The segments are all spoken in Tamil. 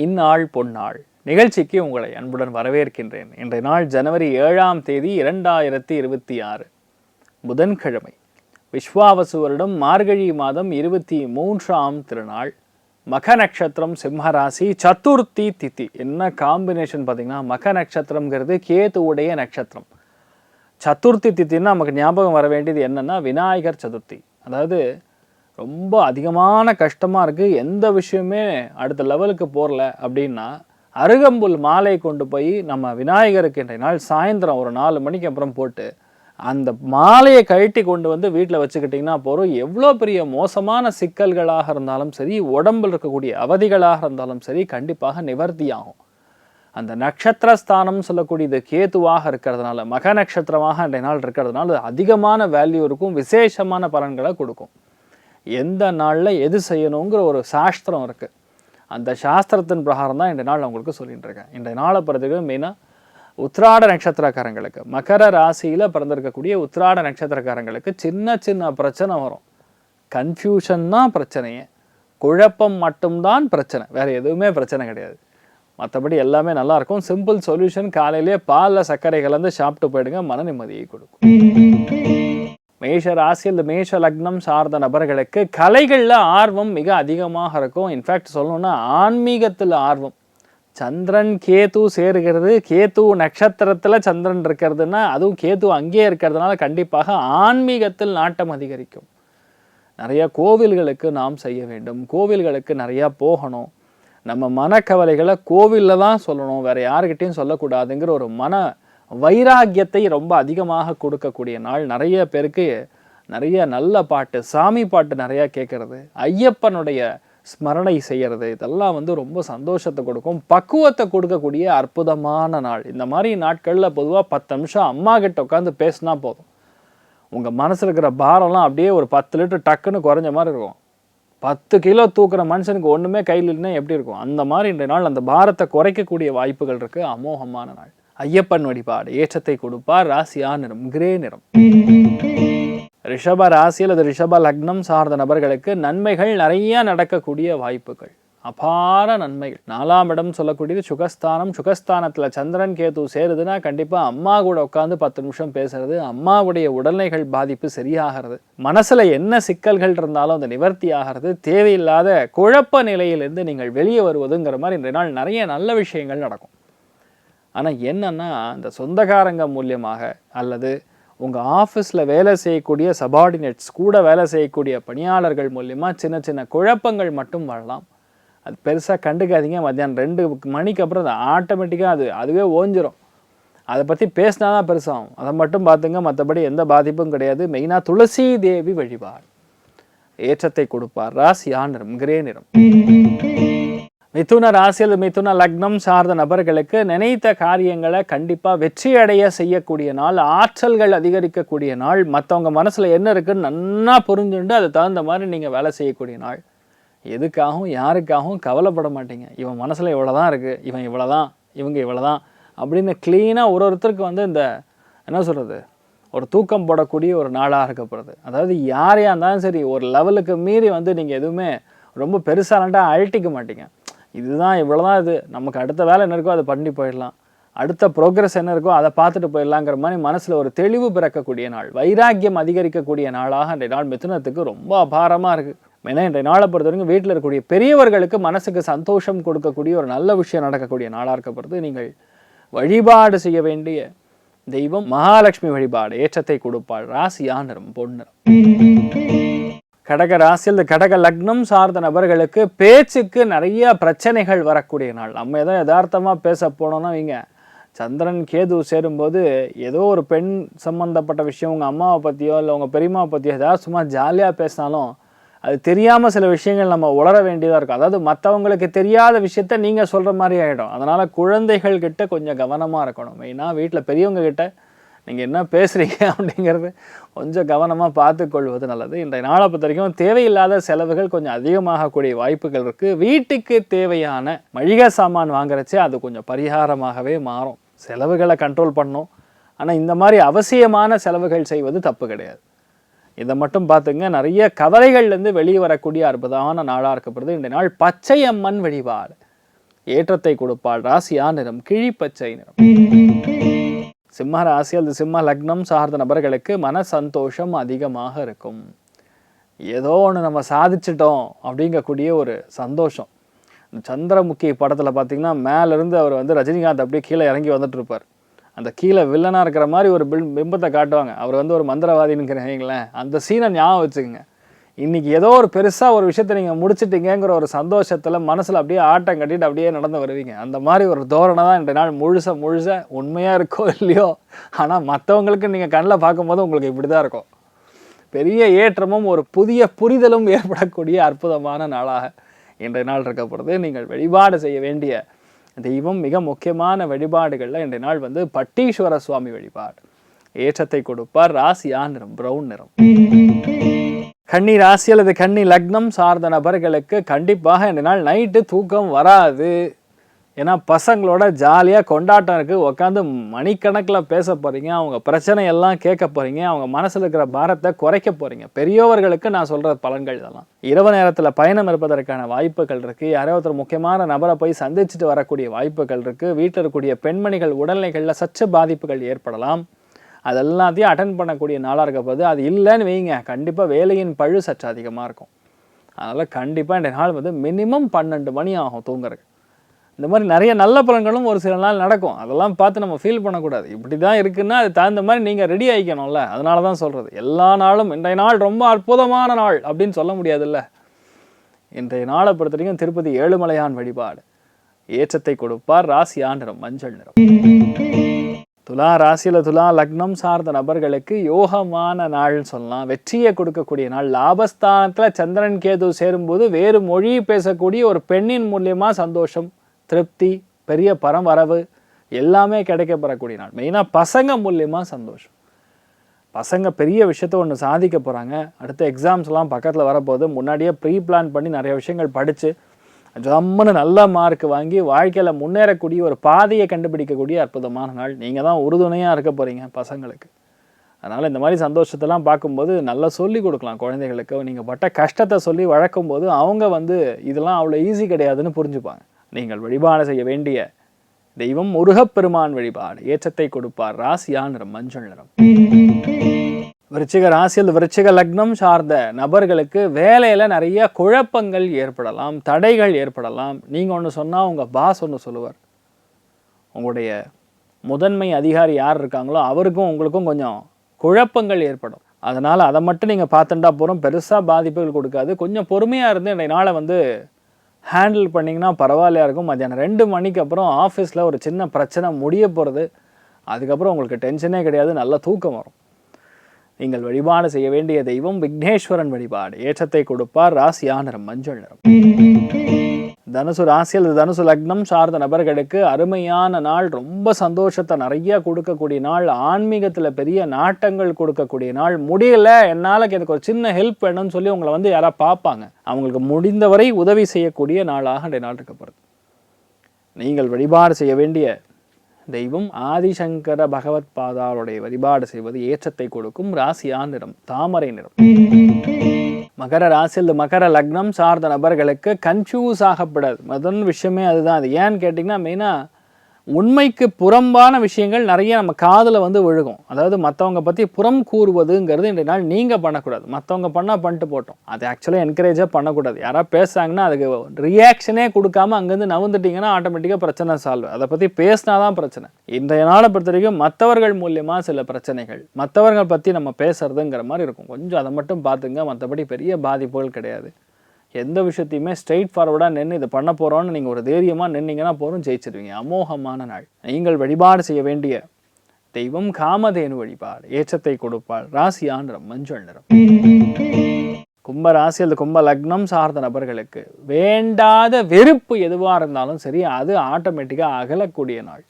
இந்நாள் பொன்னாள் நிகழ்ச்சிக்கு உங்களை அன்புடன் வரவேற்கின்றேன். இன்றைய நாள் ஜனவரி 7ஆம் தேதி 2026 புதன்கிழமை. விஸ்வாவசு வருடம் மார்கழி மாதம் 23ஆம் திருநாள். மக நட்சத்திரம், சிம்மராசி, சதுர்த்தி திதி. என்ன காம்பினேஷன் பார்த்தீங்கன்னா, மக நட்சத்திரம்ங்கிறது கேதுவுடைய நட்சத்திரம். சதுர்த்தி தித்தின்னா நமக்கு ஞாபகம் வர வேண்டியது என்னன்னா, விநாயகர் சதுர்த்தி. அதாவது ரொம்ப அதிகமான கஷ்டமாக இருக்குது, எந்த விஷயமே அடுத்த லெவலுக்கு போகல அப்படின்னா அருகம்புல் மாலை கொண்டு போய் நம்ம விநாயகருக்கு இன்றைய நாள் சாயந்தரம் ஒரு 4 மணிக்கு அப்புறம் போட்டு அந்த மாலையை கழட்டி கொண்டு வந்து வீட்டில் வச்சுக்கிட்டிங்கன்னா போகிறோம். எவ்வளோ பெரிய மோசமான சிக்கல்களாக இருந்தாலும் சரி, உடம்பில் இருக்கக்கூடிய அவதிகளாக இருந்தாலும் சரி, கண்டிப்பாக நிவர்த்தியாகும். அந்த நட்சத்திரஸ்தானம் சொல்லக்கூடியது கேதுவாக இருக்கிறதுனால, மக நட்சத்திரமாக இன்றைய நாள் இருக்கிறதுனால அதிகமான வேல்யூ இருக்கும், விசேஷமான பலன்களை கொடுக்கும். எந்த நாளில் எது செய்யணுங்கிற ஒரு சாஸ்திரம் இருக்குது. அந்த சாஸ்திரத்தின் பிரகாரம் தான் இன்றைய நாள் உங்களுக்கு சொல்லிட்டு இருக்கேன். இன்றைய நாளை பிறகு மெயினாக உத்திராட நட்சத்திரக்காரங்களுக்கு, மகர ராசியில் பிறந்திருக்கக்கூடிய உத்திராட நட்சத்திரக்காரங்களுக்கு சின்ன சின்ன பிரச்சனை வரும். கன்ஃபியூஷன் தான் பிரச்சனையே, குழப்பம் மட்டும்தான் பிரச்சனை, வேறு எதுவுமே பிரச்சனை கிடையாது. மற்றபடி எல்லாமே நல்லாயிருக்கும். சிம்பிள் சொல்யூஷன், காலையிலேயே பாலில் சர்க்கரை கலந்து சாப்பிட்டு போயிடுங்க, மன நிம்மதியை கொடுக்கும். மேஷ ராசி அல்லது மேஷ லக்னம் சார்ந்த நபர்களுக்கு கலைகளில் ஆர்வம் மிக அதிகமாக இருக்கும். இன்ஃபேக்ட் சொல்லணும்னா ஆன்மீகத்தில் ஆர்வம். சந்திரன் கேது சேருகிறது, கேது நட்சத்திரத்தில் சந்திரன் இருக்கிறதுனா, அதுவும் கேது அங்கேயே இருக்கிறதுனால கண்டிப்பாக ஆன்மீகத்தில் நாட்டம் அதிகரிக்கும். நிறைய கோவில்களுக்கு நாம் செய்ய வேண்டும், கோவில்களுக்கு நிறையா போகணும். நம்ம மனக்கவலைகளை கோவிலில் தான் சொல்லணும், வேறு யாருக்கிட்டையும் சொல்லக்கூடாதுங்கிற ஒரு மன வைராக்கியத்தை ரொம்ப அதிகமாக கொடுக்கக்கூடிய நாள். நிறைய பேருக்கு நிறைய நல்ல பாட்டு, சாமி பாட்டு நிறையா கேட்கறது, ஐயப்பனுடைய ஸ்மரணை செய்கிறது, இதெல்லாம் ரொம்ப சந்தோஷத்தை கொடுக்கும், பக்குவத்தை கொடுக்கக்கூடிய அற்புதமான நாள். இந்த மாதிரி நாட்களில் பொதுவாக 10 நிமிஷம் அம்மா கிட்ட உட்காந்து பேசினா போதும். உங்கள் மனசில் இருக்கிற பாரம்லாம் அப்படியே ஒரு 10 லிட்டர் டக்குன்னு குறைஞ்ச மாதிரி இருக்கும். 10 கிலோ தூக்குற மனுஷனுக்கு ஒன்றுமே கையில் இல்லைன்னா எப்படி இருக்கும், அந்த மாதிரி இன்றைய நாள் அந்த பாரத்தை குறைக்கக்கூடிய வாய்ப்புகள் இருக்குது. அமோகமான நாள். ஐயப்பன் வழிபாடு ஏற்றத்தை கொடுப்பார். ராசியா நிறம் கிரே நிறம். ரிஷப ராசி அல்லது ரிஷப லக்னம் சார்ந்த நபர்களுக்கு நன்மைகள் நிறைய நடக்கக்கூடிய வாய்ப்புகள், அபார நன்மைகள். 4ஆம் இடம் சொல்லக்கூடியது சுகஸ்தானம். சுகஸ்தானத்தில் சந்திரன் கேது சேருதுன்னா கண்டிப்பாக அம்மா கூட உட்காந்து 10 நிமிஷம் பேசுறது, அம்மாவுடைய உடல்நிலைகள் பாதிப்பு சரியாகிறது, மனசில் என்ன சிக்கல்கள் இருந்தாலும் அந்த நிவர்த்தி ஆகிறது, தேவையில்லாத குழப்ப நிலையிலிருந்து நீங்கள் வெளியே வருவதுங்கிற மாதிரி இன்றைய நாள் நிறைய நல்ல விஷயங்கள் நடக்கும். ஆனால் என்னென்னா, இந்த சொந்தக்காரங்க மூலியமாக அல்லது உங்கள் ஆஃபீஸில் வேலை செய்யக்கூடிய சபார்டினேட்ஸ், கூட வேலை செய்யக்கூடிய பணியாளர்கள் மூலியமாக சின்ன சின்ன குழப்பங்கள் மட்டும் வரலாம். அது பெருசாக கண்டுக்காதீங்க. மத்தியானம் 2 மணிக்கு அப்புறம் அது ஆட்டோமேட்டிக்காக அதுவே ஓஞ்சிரும். அதை பற்றி பேசினா தான் பெருசாகும், அதை மட்டும் பார்த்துங்க, மற்றபடி எந்த பாதிப்பும் கிடையாது. மெயினாக துளசி தேவி வழிபாடு ஏற்றத்தை கொடுப்பார். ராசியா நிறம் கிரே நிறம். மிதுன ராசி அல்லது மிதுன லக்னம் சார்ந்த நபர்களுக்கு நினைத்த காரியங்களை கண்டிப்பாக வெற்றி அடைய செய்யக்கூடிய நாள், ஆற்றல்கள் அதிகரிக்கக்கூடிய நாள். மற்றவங்க மனசில் என்ன இருக்குன்னு நன்னா புரிஞ்சுண்டு அது தகுந்த மாதிரி நீங்கள் வேலை செய்யக்கூடிய நாள். எதுக்காகவும் யாருக்காகவும் கவலைப்பட மாட்டீங்க. இவன் மனசில் இவ்வளோ தான் இருக்குது, இவன் இவ்வளோ தான், இவங்க இவ்வளோ தான் அப்படின்னு க்ளீனாக ஒருத்தருக்கு இந்த என்ன சொல்கிறது, ஒரு தூக்கம் போடக்கூடிய ஒரு நாளாக இருக்கப்படுது. அதாவது யாரையாக இருந்தாலும் சரி, ஒரு லெவலுக்கு மீறி நீங்கள் எதுவுமே ரொம்ப பெருசாலாண்டா அழட்டிக்க மாட்டீங்க. இதுதான் இவ்வளோதான், இது நமக்கு அடுத்த வேலை என்ன இருக்கோ அதை பண்ணி போயிடலாம், அடுத்த ப்ரோக்ரஸ் என்ன இருக்கோ அதை பார்த்துட்டு போயிடலாங்கிற மாதிரி மனசில் ஒரு தெளிவு பிறக்கக்கூடிய நாள், வைராக்கியம் அதிகரிக்கக்கூடிய நாளாக இன்றைய நாள் மிதுனத்துக்கு ரொம்ப அபாரமாக இருக்குது. ஏன்னா இன்றைய நாளை பொறுத்த வரைக்கும் வீட்டில் இருக்கக்கூடிய பெரியவர்களுக்கு மனசுக்கு சந்தோஷம் கொடுக்கக்கூடிய ஒரு நல்ல விஷயம் நடக்கக்கூடிய நாளாக இருக்கப்படுது. நீங்கள் வழிபாடு செய்ய வேண்டிய தெய்வம் மகாலட்சுமி வழிபாடு ஏற்றத்தை கொடுப்பாள். ராசியா நிறம் பொன்னிறம். கடக ராசி அல்லது கடக லக்னம் சார்ந்த நபர்களுக்கு பேச்சுக்கு நிறைய பிரச்சனைகள் வரக்கூடிய நாள். நம்ம ஏதோ யதார்த்தமாக பேச போனோம்னா சந்திரன் கேது சேரும்போது ஏதோ ஒரு பெண் சம்பந்தப்பட்ட விஷயம், உங்கள் அம்மாவை பற்றியோ இல்லை உங்கள் பெரியம்மாவை பற்றியோ ஏதாவது சும்மா ஜாலியாக பேசினாலும் அது தெரியாமல் சில விஷயங்கள் நம்ம உளர வேண்டியதாக இருக்கும். அதாவது மற்றவங்களுக்கு தெரியாத விஷயத்த நீங்கள் சொல்கிற மாதிரி ஆகிடும். அதனால் குழந்தைகள் கிட்ட கொஞ்சம் கவனமாக இருக்கணும். மெயினாக வீட்டில் பெரியவங்க கிட்ட நீங்கள் என்ன பேசுகிறீங்க அப்படிங்கிறது கொஞ்சம் கவனமாக பார்த்துக்கொள்வது நல்லது. இன்றைய நாளை பொறுத்த வரைக்கும் தேவையில்லாத செலவுகள் கொஞ்சம் அதிகமாகக்கூடிய வாய்ப்புகள் இருக்குது. வீட்டுக்கு தேவையான மளிகை சாமான் வாங்குறச்சே அது கொஞ்சம் பரிகாரமாகவே மாறும். செலவுகளை கண்ட்ரோல் பண்ணணும், ஆனால் இந்த மாதிரி அவசியமான செலவுகள் செய்வது தப்பு கிடையாது. இதை மட்டும் பார்த்துங்க. நிறைய கவலைகள்லேருந்து வெளியே வரக்கூடிய அற்புதமான நாளாக இருக்கப்படுது இன்றைய நாள். பச்சையம்மன் வழிபாடு ஏற்றத்தை கொடுப்பாள். ராசியா நிறம் கிழிப்பச்சை நிறம். சிம்ம ராசி அல்லது சிம்ம லக்னம் சார்ந்த நபர்களுக்கு மன சந்தோஷம் அதிகமாக இருக்கும். ஏதோ ஒன்று நம்ம சாதிச்சிட்டோம் அப்படிங்கக்கூடிய ஒரு சந்தோஷம். சந்திரமுகி படத்தில் பார்த்தீங்கன்னா மேலேருந்து அவர் வந்து ரஜினிகாந்த் அப்படியே கீழே இறங்கி வந்துட்டு இருப்பார். அந்த கீழே வில்லனாக இருக்கிற மாதிரி ஒரு பிம்பத்தை காட்டுவாங்க. அவர் வந்து ஒரு மந்திரவாதினுங்கிறீங்களேன், அந்த சீனை ஞாபகம் வச்சுக்கோங்க. இன்றைக்கி ஏதோ ஒரு பெருசாக ஒரு விஷயத்தை நீங்கள் முடிச்சிட்டிங்கிற ஒரு சந்தோஷத்தில் மனசில் அப்படியே ஆட்டம் கட்டிட்டு அப்படியே நடந்து வருவீங்க. அந்த மாதிரி ஒரு தோரணை தான் இன்றைய நாள் முழுச உண்மையாக இருக்கோ இல்லையோ, ஆனால் மற்றவங்களுக்கு நீங்கள் கண்ணில் பார்க்கும்போது உங்களுக்கு இப்படி தான் இருக்கும். பெரிய ஏற்றமும் ஒரு புதிய புரிதலும் ஏற்படக்கூடிய அற்புதமான நாளாக இன்றைய நாள் இருக்கப்படுது. நீங்கள் வழிபாடு செய்ய வேண்டிய தெய்வம், மிக முக்கியமான வழிபாடுகளில் இன்றைய நாள் வந்து பட்டீஸ்வர சுவாமி வழிபாடு. ஏற்றத்தை கொடுப்பார். ராசியா நிறம் பிரவுன் நிறம். கன்னி ராசி அல்லது கன்னி லக்னம் சார்ந்த நபர்களுக்கு கண்டிப்பாக இந்த நாள் நைட்டு தூக்கம் வராது. ஏன்னா பசங்களோட ஜாலியாக கொண்டாட்டம் இருக்குது. உட்காந்து மணிக்கணக்கில் பேச போகிறீங்க, அவங்க பிரச்சனையெல்லாம் கேட்க போகிறீங்க, அவங்க மனசில் இருக்கிற பாரத்தை குறைக்க போகிறீங்க. பெரியவர்களுக்கு நான் சொல்கிற பலன்கள் இதெல்லாம். இரவு நேரத்தில் பயணம் இருப்பதற்கான வாய்ப்புகள் இருக்குது. யாரோ ஒருத்தர் முக்கியமான நபரை போய் சந்திச்சுட்டு வரக்கூடிய வாய்ப்புகள் இருக்குது. வீட்டில் இருக்கக்கூடிய பெண்மணிகள் உடல்நிலைகளில் சற்று பாதிப்புகள் ஏற்படலாம். அதெல்லாத்தையும் அட்டன் பண்ணக்கூடிய நாளாக இருக்கப்போது. அது இல்லைன்னு வைங்க, கண்டிப்பாக வேலையின் பழு சற்று அதிகமாக இருக்கும். அதனால் கண்டிப்பாக இந்த நாள் வந்து மினிமம் 12 மணி ஆகும் தூங்குறதுக்கு. இந்த மாதிரி நிறைய நல்ல பலன்களும் ஒரு சில நாள் நடக்கும். அதெல்லாம் பார்த்து நம்ம ஃபீல் பண்ணக்கூடாது. இப்படி தான் இருக்குன்னா அது தகுந்த மாதிரி நீங்கள் ரெடி ஆகிக்கணும்ல. அதனால தான் சொல்கிறது, எல்லா நாளும் இன்றைய நாள் ரொம்ப அற்புதமான நாள் அப்படின்னு சொல்ல முடியாதுல்ல. இன்றைய நாளை பொறுத்த வரைக்கும் திருப்பதி ஏழுமலையான் வழிபாடு. ஏற்றத்தை கொடுப்பார். ராசியா நிறம் மஞ்சள் நிறம். துலா ராசியில் துலா லக்னம் சார்ந்த நபர்களுக்கு யோகமான நாள்னு சொல்லலாம். வெற்றியை கொடுக்கக்கூடிய நாள். லாபஸ்தானத்தில் சந்திரன் கேது சேரும்போது வேறு மொழி பேசக்கூடிய ஒரு பெண்ணின் மூலியமாக சந்தோஷம், திருப்தி, பெரிய பரவரவு எல்லாமே கிடைக்கப்பெறக்கூடிய நாள். மெயினாக பசங்க மூலியமாக சந்தோஷம். பசங்க பெரிய விஷயத்த ஒன்று சாதிக்க போகிறாங்க. அடுத்த எக்ஸாம்ஸ்லாம் பக்கத்தில் வரப்போது. முன்னாடியே ப்ரீ பிளான் பண்ணி நிறைய விஷயங்கள் படித்து ஜம்முன்னு நல்ல மார்க் வாங்கி வாழ்க்கையில் முன்னேறக்கூடிய ஒரு பாதையை கண்டுபிடிக்கக்கூடிய அற்புதமான நாள். நீங்கள் தான் உறுதுணையாக இருக்க போகிறீங்க பசங்களுக்கு. அதனால் இந்த மாதிரி சந்தோஷத்தெல்லாம் பார்க்கும்போது நல்லா சொல்லி கொடுக்கலாம் குழந்தைகளுக்கு. நீங்கள் பட்ட கஷ்டத்தை சொல்லி வளர்க்கும் போது அவங்க வந்து இதெல்லாம் அவ்வளோ ஈஸி கிடையாதுன்னு புரிஞ்சுப்பாங்க. நீங்கள் வழிபாடு செய்ய வேண்டிய தெய்வம் முருகப்பெருமான் வழிபாடு. ஏற்றத்தை கொடுப்பார். ராசியா நிறம் மஞ்சள் நிறம். விருச்சிக ராசியில் விருச்சிக லக்னம் சார்ந்த நபர்களுக்கு வேலையில் நிறைய குழப்பங்கள் ஏற்படலாம், தடைகள் ஏற்படலாம். நீங்கள் ஒன்று சொன்னால் உங்கள் பாஸ் ஒன்று சொல்லுவார். உங்களுடைய முதன்மை அதிகாரி யார் இருக்காங்களோ அவருக்கும் உங்களுக்கும் கொஞ்சம் குழப்பங்கள் ஏற்படும். அதனால் அதை மட்டும் நீங்கள் பார்த்துட்டா போகிறோம், பெருசாக பாதிப்புகள் கொடுக்காது. கொஞ்சம் பொறுமையாக இருந்து இன்றைய நாளை வந்து ஹேண்டில் பண்ணிங்கன்னா பரவாயில்லையா இருக்கும். மத்தியானம் 2 மணிக்கு அப்புறம் ஆஃபீஸில் ஒரு சின்ன பிரச்சனை முடிய போகிறது. அதுக்கப்புறம் உங்களுக்கு டென்ஷனே கிடையாது, நல்ல தூக்கம் வரும். நீங்கள் வழிபாடு செய்ய வேண்டிய தெய்வம் விக்னேஸ்வரன் வழிபாடு. ஏற்றத்தை கொடுப்பார். ராசியா நிறம் மஞ்சள் நிறம். தனுசு ராசியில் தனுசு லக்னம் சார்ந்த நபர்களுக்கு அருமையான நாள். ரொம்ப சந்தோஷத்தை நிறைய கொடுக்கக்கூடிய நாள். ஆன்மீகத்தில் பெரிய நாட்டங்கள் கொடுக்கக்கூடிய நாள். முடியல, என்னால் எனக்கு ஒரு சின்ன ஹெல்ப் வேணும்னு சொல்லி உங்களை வந்து யாராவது பார்ப்பாங்க. அவங்களுக்கு முடிந்தவரை உதவி செய்யக்கூடிய நாளாக இந்த நாள் இருக்கப்படுது. நீங்கள் வழிபாடு செய்ய வேண்டிய தெய்வம் ஆதிசங்கர பகவத் பாதாளுடைய வழிபாடு செய்வது ஏற்றத்தை கொடுக்கும். ராசியா நிறம் தாமரை நிறம். மகர ராசியில் மகர லக்னம் சார்ந்த நபர்களுக்கு கன்ஃபியூஸ் ஆகப்படாது. முதல் விஷயமே அதுதான். அது ஏன்னு கேட்டிங்கன்னா மெயினாக உண்மைக்கு புறம்பான விஷயங்கள் நிறைய நம்ம காதில் வந்து விழுகும். அதாவது மற்றவங்க பற்றி புறம் கூறுவதுங்கிறது இன்றைய நாள் நீங்கள் பண்ணக்கூடாது. மற்றவங்க பண்ணால் பண்ணிட்டு போட்டோம், அது ஆக்சுவலாக என்கரேஜாக பண்ணக்கூடாது. யாராவது பேசுகிறாங்கன்னா அதுக்கு ரியாக்ஷனே கொடுக்காம அங்கேருந்து நவுந்துட்டிங்கன்னா ஆட்டோமேட்டிக்காக பிரச்சனை சால்வ். அதை பற்றி பேசினா தான் பிரச்சனை. இன்றைய நாளை பொறுத்த வரைக்கும் மற்றவர்கள் மூலியமாக சில பிரச்சனைகள், மற்றவர்கள் பற்றி நம்ம பேசுறதுங்கிற மாதிரி இருக்கும். கொஞ்சம் அதை மட்டும் பார்த்துங்க, மற்றபடி பெரிய பாதிப்புகள் கிடையாது. எந்த விஷயத்தையுமே ஸ்ட்ரெயிட் ஃபார்வர்டாக நின்று இதை பண்ண போகிறோன்னு நீங்கள் ஒரு தைரியமாக நின்னீங்கன்னா போகிறோம், ஜெயிச்சிருவீங்க. அமோகமான நாள். நீங்கள் வழிபாடு செய்ய வேண்டிய தெய்வம் காமதேனு வழிபாடு. ஏற்றத்தை கொடுப்பாள். ராசியா நிறம் மஞ்சள் நிறம். கும்ப ராசி அல்லது கும்ப லக்னம் சார்ந்த நபர்களுக்கு வேண்டாத வெறுப்பு எதுவாக இருந்தாலும் சரி, அது ஆட்டோமேட்டிக்காக அகலக்கூடிய நாள்.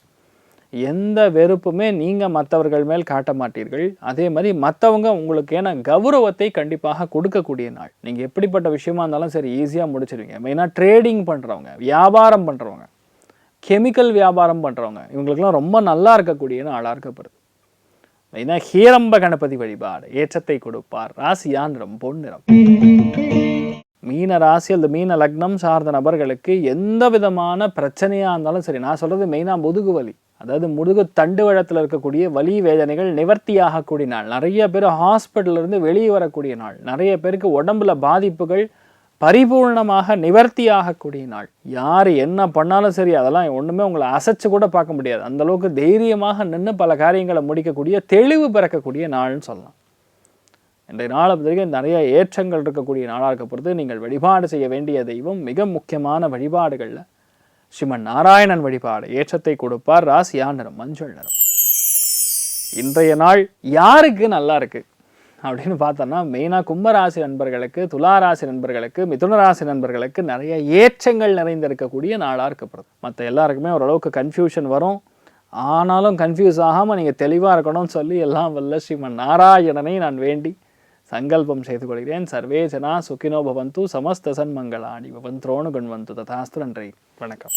எந்த வெறுப்புமே நீங்கள் மற்றவர்கள் மேல் காட்ட மாட்டீர்கள். அதே மாதிரி மற்றவங்க உங்களுக்கு ஏன்னா கௌரவத்தை கண்டிப்பாக கொடுக்கக்கூடிய நாள். நீங்கள் எப்படிப்பட்ட விஷயமா இருந்தாலும் சரி ஈஸியாக முடிச்சிடுவீங்க. மெயினாக ட்ரேடிங் பண்ணுறவங்க, வியாபாரம் பண்ணுறவங்க, கெமிக்கல் வியாபாரம் பண்ணுறவங்க, இவங்களுக்கெல்லாம் ரொம்ப நல்லா இருக்கக்கூடிய நாளாக இருக்கப்படுது. மெயினாக ஹீரம்ப கணபதி வழிபாடு. ஏற்றத்தை கொடுப்பார். ராசியா நிறம் பொன் நிறம். மீன ராசி அல்லது மீன லக்னம் சார்ந்த நபர்களுக்கு எந்த விதமான பிரச்சனையாக இருந்தாலும் சரி, நான் சொல்கிறது மெயினாக முதுகு வலி, அதாவது முதுகு தண்டு வழத்தில் இருக்கக்கூடிய வலி வேதனைகள் நிவர்த்தி ஆகக்கூடிய நாள். நிறைய பேர் ஹாஸ்பிட்டல்லேருந்து வெளியே வரக்கூடிய நாள். நிறைய பேருக்கு உடம்புல பாதிப்புகள் பரிபூர்ணமாக நிவர்த்தி ஆகக்கூடிய நாள். யார் என்ன பண்ணாலும் சரி, அதெல்லாம் ஒன்றுமே உங்களை அசைச்சு கூட பார்க்க முடியாது. அந்தளவுக்கு தைரியமாக நின்று பல காரியங்களை முடிக்கக்கூடிய தெளிவு பிறக்கக்கூடிய நாள்னு சொல்லலாம். இன்றைய நாளை பொறுத்தவரைக்கும் நிறைய ஏற்றங்கள் இருக்கக்கூடிய நாளாக இருக்க பொறுத்து நீங்கள் வழிபாடு செய்ய வேண்டிய தெய்வம் மிக முக்கியமான வழிபாடுகளில் ஸ்ரீமன் நாராயணன் வழிபாடு ஏற்றத்தை கொடுப்பார். ராசியா நிறம் மஞ்சள் நிறம். இன்றைய நாள் யாருக்கு நல்லா இருக்கு அப்படின்னு பார்த்தோன்னா மெயினாக கும்பராசி நண்பர்களுக்கு, துளாராசி நண்பர்களுக்கு, மிதுனராசி நண்பர்களுக்கு நிறைய ஏற்றங்கள் நிறைந்திருக்கக்கூடிய நாளாக இருக்கப்படுது. மற்ற எல்லாருக்குமே ஓரளவுக்கு கன்ஃபியூஷன் வரும். ஆனாலும் கன்ஃபியூஸ் ஆகாமல் நீங்கள் தெளிவாக இருக்கணும்னு சொல்லி எல்லாம் வல்ல ஸ்ரீமன் நாராயணனை நான் வேண்டி சங்கல்பம் செய்து கொள்கிறேன். சர்வே ஜனா சுகினோ பவந்து, சமஸ்த சன்மங்களாணி பவந்த்ரோணு குண்வந்து ததாஸ்து. நன்றி, வணக்கம்.